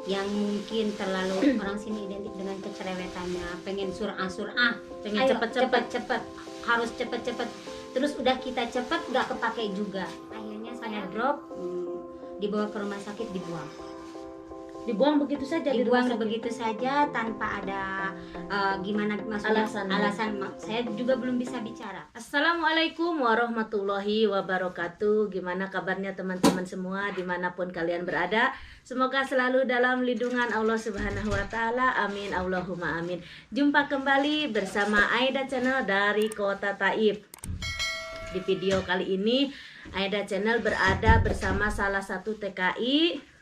yang mungkin terlalu orang sini identik dengan kecerewetannya, pengen surah, Pengen ayo cepet-cepet. cepet, harus cepet, terus udah kita cepet nggak kepake juga, akhirnya saya drop, dibawa ke rumah sakit, Dibuang begitu saja di rumah dibuang sakit? begitu saja tanpa ada gimana maksudnya alasan, saya juga belum bisa bicara. Assalamualaikum warahmatullahi wabarakatuh. Gimana kabarnya teman-teman semua dimanapun kalian berada? Semoga selalu dalam lindungan Allah Subhanahu wa Ta'ala. Amin Allahumma amin. Jumpa kembali bersama Aida Channel dari Kota Taif. Di video kali ini Aida Channel berada bersama salah satu TKI.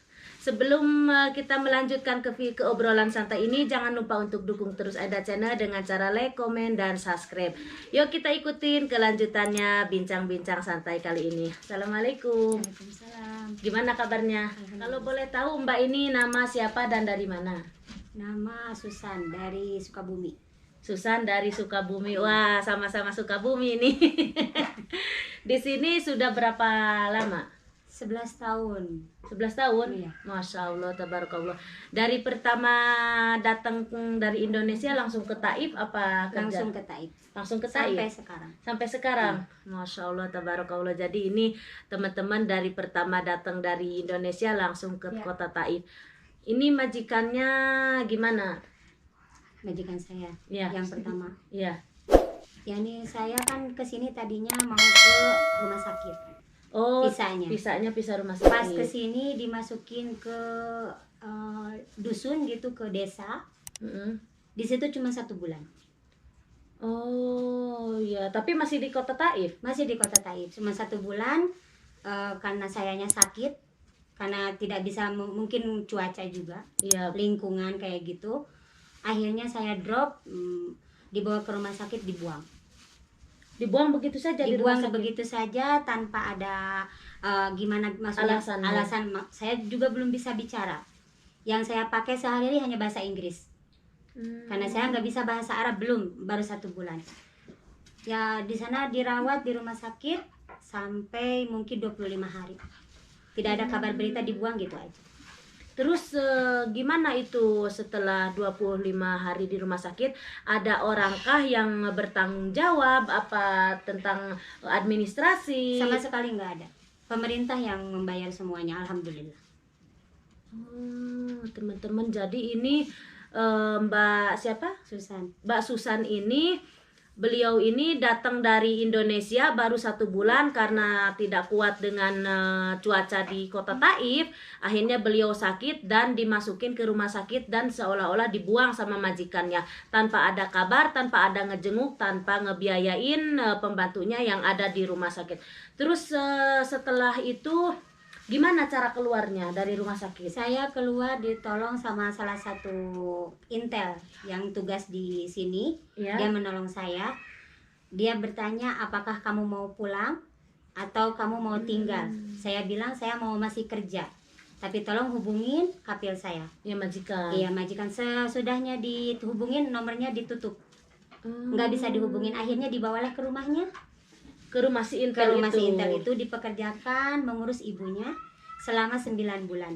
Sebelum kita melanjutkan ke obrolan santai ini, jangan lupa untuk dukung terus Aida Channel dengan cara like, komen, dan subscribe. Yuk kita ikutin kelanjutannya bincang-bincang santai kali ini. Assalamualaikum. Waalaikumsalam. Gimana kabarnya? Kalau boleh tahu Mbak ini nama siapa dan dari mana? Nama Susan dari Sukabumi. Susan dari Sukabumi. Wah, sama-sama Sukabumi ini. Di sini sudah berapa lama? 11 tahun. 11 tahun? Iya. Masya Allah, tabarakallah. Dari pertama datang dari Indonesia langsung ke Taif apa kerja? Langsung ke Taif. Langsung ke Taif? Sampai sekarang. Sampai sekarang? Masya Allah, tabarakallah. Jadi ini teman-teman dari pertama datang dari Indonesia langsung ke kota Taif. Ini majikannya gimana? Majikan saya Ya. yang pertama. Iya. Yani saya kan kesini tadinya mau ke rumah sakit. Oh, Pisahnya. pisah rumah sakit. Pas kesini dimasukin ke dusun gitu, ke desa. Di situ cuma 1 bulan. Oh ya, tapi masih di kota Taif? Masih di kota Taif, cuma 1 bulan. Karena sayanya sakit, karena tidak bisa, mungkin cuaca juga, Iya. lingkungan kayak gitu. Akhirnya saya drop, dibawa ke rumah sakit, Dibuang begitu saja di rumah dibuang sakit? begitu saja tanpa ada gimana maksudnya alasan. Saya juga belum bisa bicara. Yang saya pakai sehari-hari hanya bahasa Inggris. Karena saya nggak bisa bahasa Arab, baru 1 bulan. Ya di sana dirawat di rumah sakit sampai mungkin 25 hari. Tidak ada kabar berita, dibuang gitu aja. Terus gimana itu setelah 25 hari di rumah sakit? Ada orangkah yang bertanggung jawab apa tentang administrasi? Sama sekali nggak ada. Pemerintah yang membayar semuanya, alhamdulillah. Teman-teman, jadi ini Mbak siapa? Susan. Mbak Susan ini, beliau ini datang dari Indonesia baru 1 bulan karena tidak kuat dengan cuaca di kota Taif. Akhirnya beliau sakit dan dimasukin ke rumah sakit dan seolah-olah dibuang sama majikannya tanpa ada kabar, tanpa ada ngejenguk, tanpa ngebiayain pembantunya yang ada di rumah sakit. Terus setelah itu gimana cara keluarnya dari rumah sakit? Saya keluar ditolong sama salah satu intel yang tugas di sini. Ya. Dia menolong saya. Dia bertanya, apakah kamu mau pulang atau kamu mau tinggal? Saya bilang saya mau masih kerja, tapi tolong hubungin kapil saya. Ya, majikan. Iya, majikan. Sesudahnya dihubungin, nomornya ditutup, nggak bisa dihubungin. Akhirnya dibawalah ke rumahnya, Ke rumah si intel itu dipekerjakan mengurus ibunya selama 9 bulan.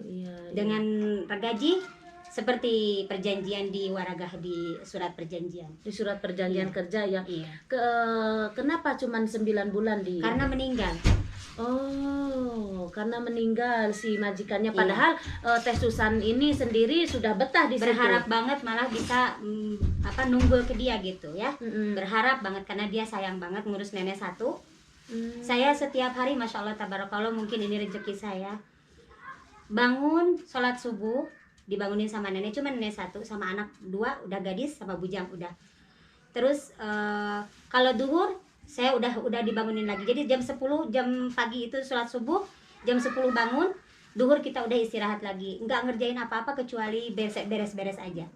Iya. Dengan gaji seperti perjanjian di waragah, di surat perjanjian. Di surat perjanjian kerja ya. Iya. Kenapa cuman 9 bulan di? Karena meninggal. Oh, karena meninggal si majikannya. Iya. Padahal Teh Susan ini sendiri sudah betah di situ. Berharap banget malah bisa nunggul ke dia gitu ya. Berharap banget karena dia sayang banget ngurus nenek 1. Saya setiap hari, masya Allah tabarakallah, mungkin ini rezeki saya. Bangun sholat subuh dibangunin sama nenek, cuma nenek 1 sama anak 2 udah gadis sama bujang udah. Terus kalau duhur saya udah dibangunin lagi. Jadi jam 10 jam pagi itu sholat subuh, jam 10 bangun, duhur kita udah istirahat lagi. Nggak ngerjain apa-apa kecuali beres-beres aja.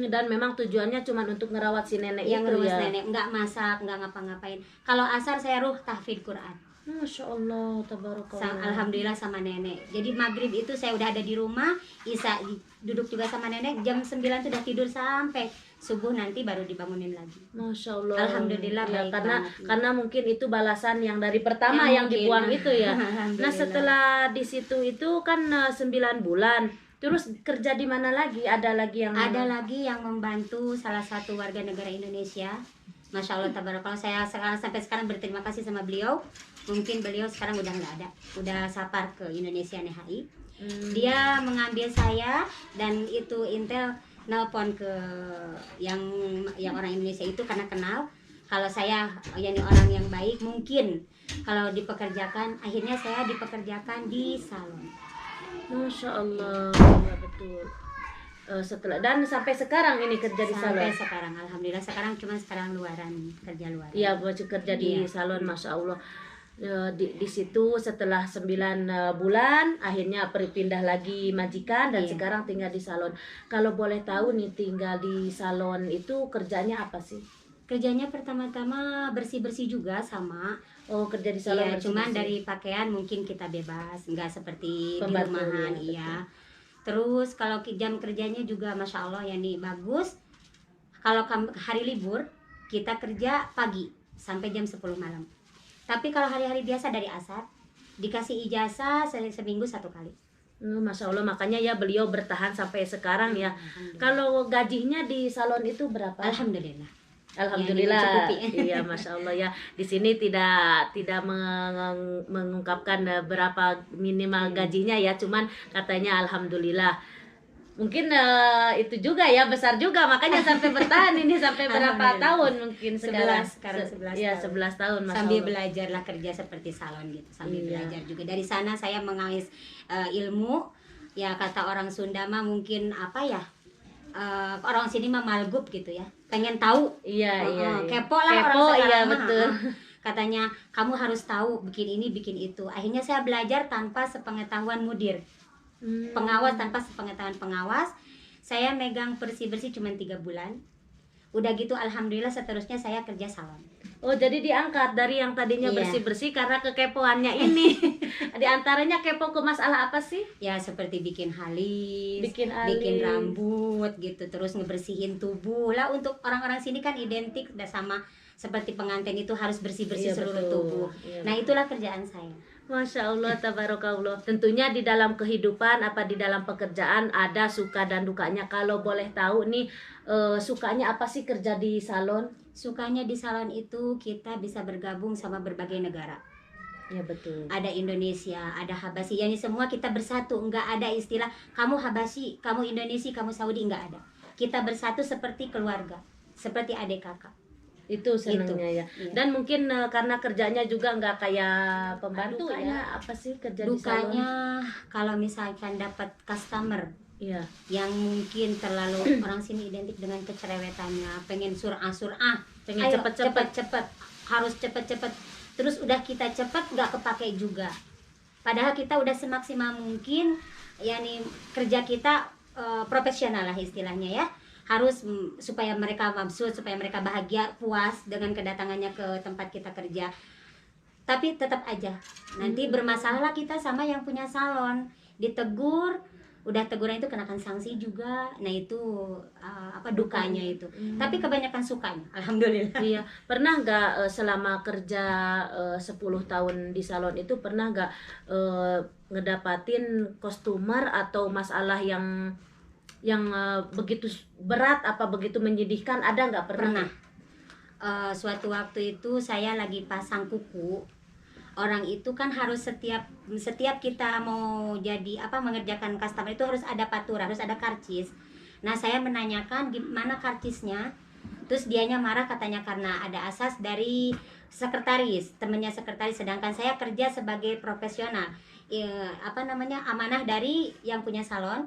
Dan memang tujuannya cuma untuk ngerawat si nenek Yang itu ngurus ya. nenek, nggak masak, nggak ngapa-ngapain. Kalau asar saya tahfidz Quran. Masya Allah, tabarakallah. Alhamdulillah sama nenek. Jadi maghrib itu saya udah ada di rumah, Isya duduk juga sama nenek, jam 9 sudah tidur sampai subuh, nanti baru dibangunin lagi. Masya Allah. Alhamdulillah ya, baik karena banget. karena mungkin itu balasan yang dari pertama Ya, yang mungkin. dibuang itu ya. Alhamdulillah. Nah setelah di situ itu kan 9 bulan. Terus kerja di mana lagi? Ada lagi yang membantu salah satu warga negara Indonesia. Masya Allah tabarakallah, saya sampai sekarang berterima kasih sama beliau. Mungkin beliau sekarang udah nggak ada, udah sapar ke Indonesia NHI. Dia mengambil saya, dan itu Intel nelpon ke yang orang Indonesia itu karena kenal kalau saya yakni orang yang baik, mungkin kalau dipekerjakan. Akhirnya saya dipekerjakan di salon. Masya Allah, ya betul. Setelah dan sampai sekarang ini kerja di salon. Sampai sekarang, alhamdulillah sekarang luaran, kerja luaran. Iya, baju kerja di salon, Masya Allah. Di situ setelah 9 bulan akhirnya berpindah lagi majikan dan sekarang tinggal di salon. Kalau boleh tahu nih, tinggal di salon itu kerjanya apa sih? Kerjanya pertama-tama bersih-bersih juga sama. Oh, kerja di salon. Iya, cuman dari pakaian mungkin kita bebas, nggak seperti di rumahan. Iya. Terus kalau jam kerjanya juga Masya Allah yani bagus. Kalau hari libur kita kerja pagi sampai jam 10 malam. Tapi kalau hari-hari biasa dari asar dikasih ijazah seminggu 1 kali. Masya Allah, makanya ya beliau bertahan sampai sekarang ya. Kalau gajinya di salon itu berapa? Alhamdulillah. Alhamdulillah. Iya, Masya Allah ya. Di sini tidak mengungkapkan berapa minimal gajinya ya, cuman katanya alhamdulillah. Mungkin itu juga ya, besar juga, makanya sampai bertahan ini sampai berapa tahun mungkin sekarang 11 ya, tahun. 11 tahun Masya Sambil Allah. belajarlah kerja seperti salon gitu, sambil belajar juga. Dari sana saya mengais ilmu. Ya kata orang Sunda mah mungkin apa ya? Orang sini mah malgup gitu ya, pengen tahu. Iya. Kepo lah, Kepo, orang sekarang iya, mah. betul. Katanya kamu harus tahu bikin ini bikin itu. Akhirnya saya belajar tanpa sepengetahuan mudir, pengawas, tanpa sepengetahuan pengawas. Saya megang bersih-bersih cuma 3 bulan. Udah gitu alhamdulillah seterusnya saya kerja salon. Oh, jadi diangkat dari yang tadinya bersih-bersih karena kekepoannya ini. Di antaranya kepo ke masalah apa sih? Ya seperti bikin halis, Bikin rambut gitu, terus ngebersihin tubuh. Lah untuk orang-orang sini kan identik udah sama seperti pengantin itu harus bersih-bersih seluruh tubuh. Nah, itulah kerjaan saya. Masya Allah, tabarakallah. Tentunya di dalam kehidupan di dalam pekerjaan ada suka dan dukanya. Kalau boleh tahu nih, sukanya apa sih kerja di salon? Sukanya di salon itu kita bisa bergabung sama berbagai negara. Ya betul. Ada Indonesia, ada Habasyi, yani semua kita bersatu. Enggak ada istilah kamu Habasyi, kamu Indonesia, kamu Saudi, enggak ada. Kita bersatu seperti keluarga, seperti adik kakak. Itu senangnya ya. Dan mungkin karena kerjanya juga nggak kayak pembantu ya. Apa sih kerja di salon? Dukanya kalau misalkan dapat customer yang mungkin terlalu orang sini identik dengan kecerewetannya, pengen surah, pengen cepet, harus cepet, terus udah kita cepet nggak kepake juga. Padahal kita udah semaksimal mungkin, yakni kerja kita profesional lah istilahnya ya. Harus supaya mereka mabsut, supaya mereka bahagia, puas dengan kedatangannya ke tempat kita kerja. Tapi tetap aja nanti bermasalah kita sama yang punya salon, ditegur, udah teguran itu kenakan sanksi juga. Nah itu dukanya itu. Tapi kebanyakan sukanya, alhamdulillah. Iya. Pernah nggak selama kerja 10 tahun di salon itu pernah nggak ngedapatin customer atau masalah yang begitu berat begitu menyedihkan, ada nggak? Pernah. Suatu waktu itu saya lagi pasang kuku. Orang itu kan harus setiap kita mau jadi mengerjakan customer itu harus ada patura, harus ada karcis. Nah saya menanyakan gimana karcisnya, terus dianya marah katanya karena ada asas dari sekretaris, temennya sekretaris, sedangkan saya kerja sebagai profesional, amanah dari yang punya salon.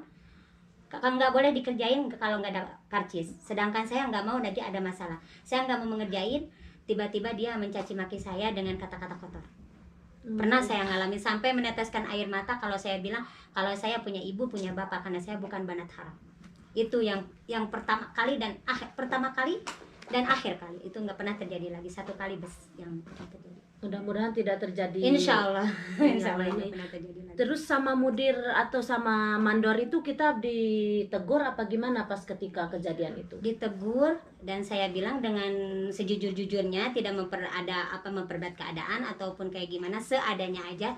Nggak boleh dikerjain kalau nggak ada karcis, sedangkan saya nggak mau nanti ada masalah, saya nggak mau mengerjain, tiba-tiba dia mencaci maki saya dengan kata-kata kotor. Pernah saya ngalamin sampai meneteskan air mata kalau saya bilang kalau saya punya ibu punya bapak, karena saya bukan banat haram. Itu yang pertama kali dan akhir kali itu nggak pernah terjadi lagi, 1 kali yang terjadi. Mudah-mudahan tidak terjadi. Insya Allah. Insya Allah ini. tidak pernah terjadi lagi. Terus sama mudir atau sama mandor itu kita ditegur apa gimana pas ketika kejadian itu? Ditegur, dan saya bilang dengan sejujur-jujurnya, tidak memperbat keadaan ataupun kayak gimana, seadanya aja.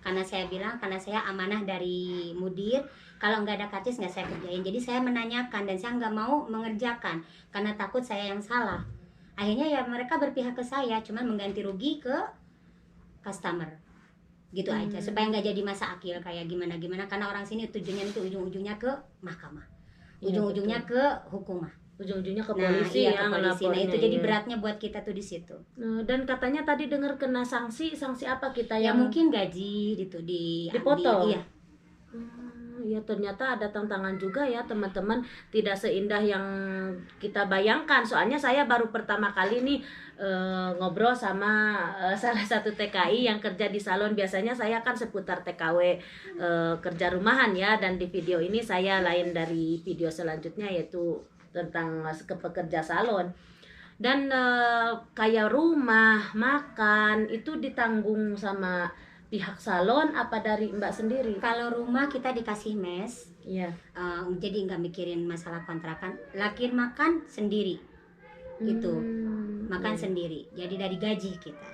Karena saya bilang, karena saya amanah dari mudir, kalau nggak ada karcis nggak saya kerjain. Jadi saya menanyakan dan saya nggak mau mengerjakan karena takut saya yang salah. Akhirnya ya mereka berpihak ke saya, cuman mengganti rugi ke customer gitu aja, supaya nggak jadi masa akil kayak gimana karena orang sini tujuannya itu ujung-ujungnya ke mahkamah, ujung-ujungnya ke hukumah, ujung-ujungnya ke nah polisi iya, yang ke polisi. Nah itu jadi ya. beratnya buat kita tuh di situ. Dan katanya tadi dengar kena sanksi apa kita Ya yang mungkin gaji gitu dipotong. Iya. Ya ternyata ada tantangan juga ya teman-teman, tidak seindah yang kita bayangkan. Soalnya saya baru pertama kali nih ngobrol sama salah satu TKI yang kerja di salon. Biasanya saya kan seputar TKW kerja rumahan ya, dan di video ini saya lain dari video selanjutnya yaitu tentang pekerja salon. Dan kayak rumah, makan itu ditanggung sama pihak salon apa dari Mbak sendiri? Kalau rumah kita dikasih mes, Iya. Jadi nggak mikirin masalah kontrakan. Laki makan sendiri, gitu, makan sendiri. Jadi dari gaji kita.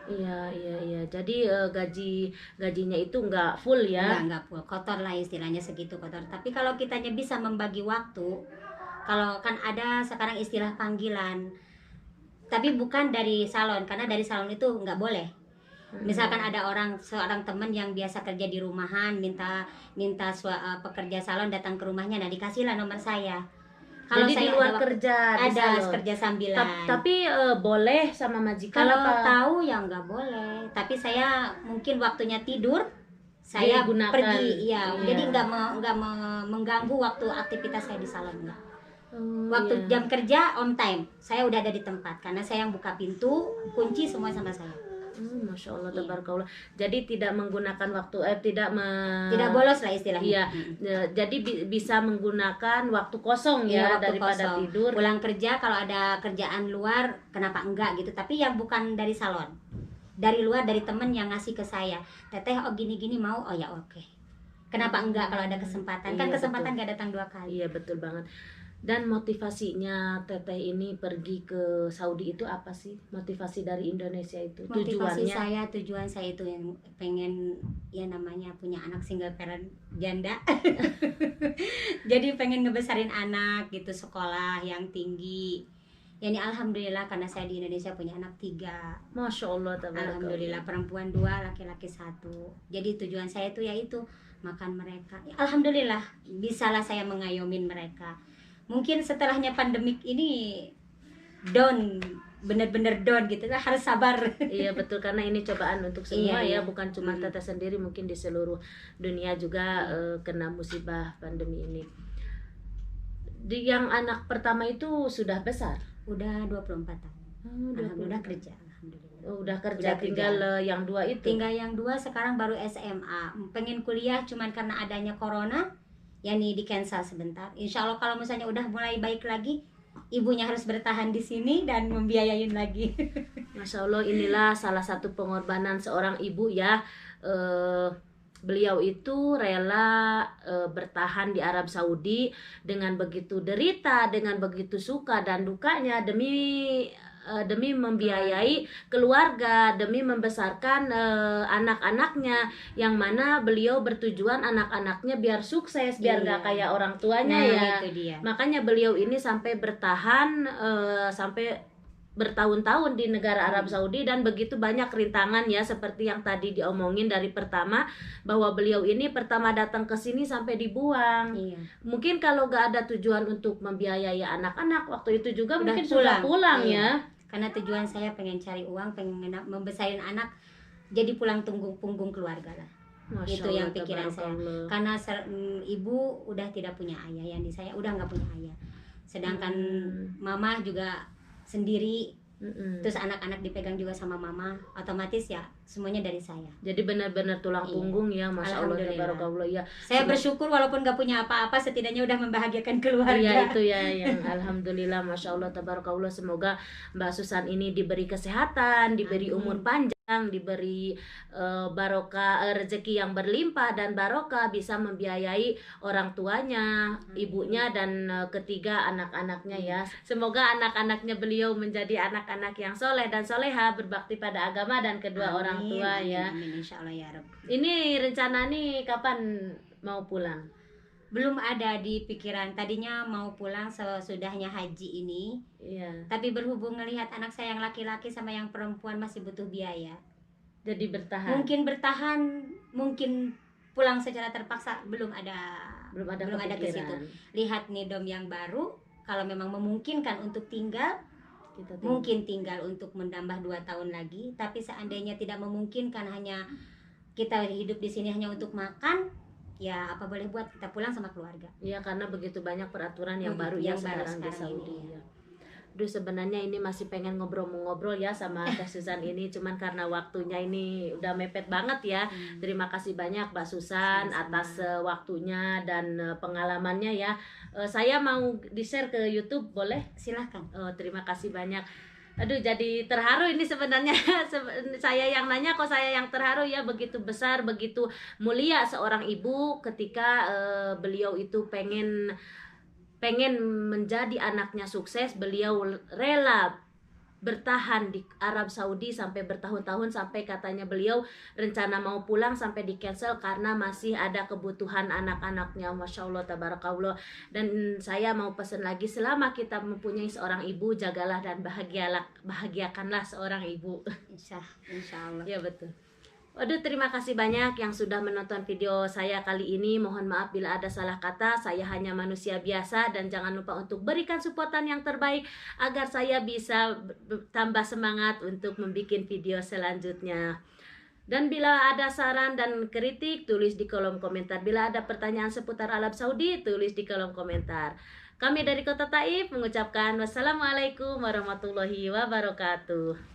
Iya. Jadi gajinya itu nggak full ya? Nggak full, kotor lah istilahnya, segitu kotor. Tapi kalau kitanya bisa membagi waktu, kalau kan ada sekarang istilah panggilan, tapi bukan dari salon, karena dari salon itu nggak boleh. Misalkan ada seorang teman yang biasa kerja di rumahan, minta pekerja salon datang ke rumahnya, nah dikasihlah nomor saya. Kalau saya di luar kerja di ada salon. Kerja sambilan. Tapi boleh sama majikan? Kalau apa? tahu ya nggak boleh. Tapi saya mungkin waktunya tidur, saya digunakan. Pergi, iya. Jadi nggak mengganggu waktu aktivitas saya di salon, nggak. Waktu jam kerja on time, saya udah ada di tempat karena saya yang buka pintu, kunci semua sama saya. Masya Allah, tabarakallah. Jadi tidak menggunakan waktu, tidak bolos lah istilahnya. Iya, jadi bisa menggunakan waktu kosong ya, waktu daripada kosong. Tidur. Pulang kerja kalau ada kerjaan luar, kenapa enggak gitu. Tapi yang bukan dari salon, dari luar, dari temen yang ngasih ke saya. Teteh, oh gini-gini mau, oh ya oke. Kenapa enggak kalau ada kesempatan? Kan kesempatan nggak datang 2 kali. Iya betul banget. Dan motivasinya Teteh ini pergi ke Saudi itu apa sih? Motivasi dari Indonesia itu? Tujuan saya itu yang pengen, ya namanya punya anak single parent janda. Jadi pengen ngebesarin anak gitu, sekolah yang tinggi. Yani alhamdulillah karena saya di Indonesia punya anak 3. Masya Allah, alhamdulillah, perempuan 2, laki-laki 1. Jadi tujuan saya itu yaitu makan mereka. Ya, alhamdulillah bisalah saya mengayomin mereka. Mungkin setelahnya pandemik ini down, bener-bener down gitu, harus sabar. Iya betul, karena ini cobaan untuk semua ya, bukan cuma Teteh sendiri, mungkin di seluruh dunia juga kena musibah pandemi ini. Yang anak pertama itu sudah besar? Udah 24 tahun. Alhamdulillah kerja. Udah kerja. Tinggal yang 2 itu? Tinggal yang 2 sekarang baru SMA. Pengen kuliah, cuman karena adanya corona ya nih di cancel sebentar. Insya Allah kalau misalnya udah mulai baik lagi, ibunya harus bertahan di sini dan membiayain lagi. Masya Allah, inilah salah satu pengorbanan seorang ibu ya. Beliau itu rela bertahan di Arab Saudi dengan begitu derita, dengan begitu suka dan dukanya demi membiayai keluarga, demi membesarkan anak-anaknya, yang mana beliau bertujuan anak-anaknya biar sukses, biar gak kayak orang tuanya ya. Itu dia. Makanya beliau ini sampai bertahan sampai bertahun-tahun di negara Arab Saudi, dan begitu banyak rintangan ya, seperti yang tadi diomongin dari pertama, bahwa beliau ini pertama datang ke sini sampai dibuang. Mungkin kalau gak ada tujuan untuk membiayai anak-anak waktu itu juga mungkin sudah pulang ya. Karena tujuan saya pengen cari uang, pengen membesarin anak, jadi pulang punggung keluarga lah. Masya itu Allah, yang pikiran saya. Karena ibu udah tidak punya ayah, yang di saya udah nggak punya ayah. Sedangkan mama juga sendiri, terus anak-anak dipegang juga sama mama, otomatis ya semuanya dari saya. Jadi benar-benar tulang punggung ya, Masya Allah, tabarakallah ya. Saya bersyukur walaupun gak punya apa-apa, setidaknya udah membahagiakan keluarga. Iya itu ya yang alhamdulillah, Masya Allah, tabarakallah. Semoga Mbak Susan ini diberi kesehatan, diberi umur panjang. yang diberi barokah, rezeki yang berlimpah dan barokah, bisa membiayai orang tuanya, ibunya, dan ketiga anak-anaknya ya. Semoga anak-anaknya beliau menjadi anak-anak yang soleh dan soleha, berbakti pada agama dan kedua orang tua ya. Amin, insya Allah ya Rob. Ini rencana nih kapan mau pulang? Belum ada di pikiran, tadinya mau pulang sesudahnya haji ini. Iya. Tapi berhubung ngelihat anak saya yang laki-laki sama yang perempuan masih butuh biaya, jadi bertahan. Mungkin bertahan, mungkin pulang secara terpaksa, belum ada ke situ. Lihat nih dom yang baru, kalau memang memungkinkan untuk tinggal, mungkin tinggal untuk menambah 2 tahun lagi. Tapi seandainya tidak memungkinkan, hanya kita hidup di sini hanya untuk makan, ya apa boleh buat, kita pulang sama keluarga. Iya, karena begitu banyak peraturan yang baru yang sekarang di Saudi ya. Duh, sebenarnya ini masih pengen ngobrol ya sama Teh Susan ini, cuman karena waktunya ini udah mepet banget ya. Terima kasih banyak Mbak Susan atas waktunya dan pengalamannya ya. Saya mau di-share ke YouTube, boleh? Silahkan. Terima kasih banyak. Aduh, jadi terharu ini sebenarnya. Saya yang nanya kok saya yang terharu ya. Begitu besar, begitu mulia seorang ibu ketika beliau itu pengen menjadi anaknya sukses. Beliau rela bertahan di Arab Saudi sampai bertahun-tahun, sampai katanya beliau rencana mau pulang sampai di cancel karena masih ada kebutuhan anak-anaknya. Masya Allah, tabarakallah. Dan saya mau pesan lagi, selama kita mempunyai seorang ibu, jagalah dan bahagiakanlah seorang ibu. Insya Allah. Ya betul. Waduh, terima kasih banyak yang sudah menonton video saya kali ini. Mohon maaf bila ada salah kata. Saya hanya manusia biasa, dan jangan lupa untuk berikan supportan yang terbaik agar saya bisa tambah semangat untuk membuat video selanjutnya. Dan bila ada saran dan kritik, tulis di kolom komentar. Bila ada pertanyaan seputar Arab Saudi, tulis di kolom komentar. Kami dari Kota Taif mengucapkan wassalamualaikum warahmatullahi wabarakatuh.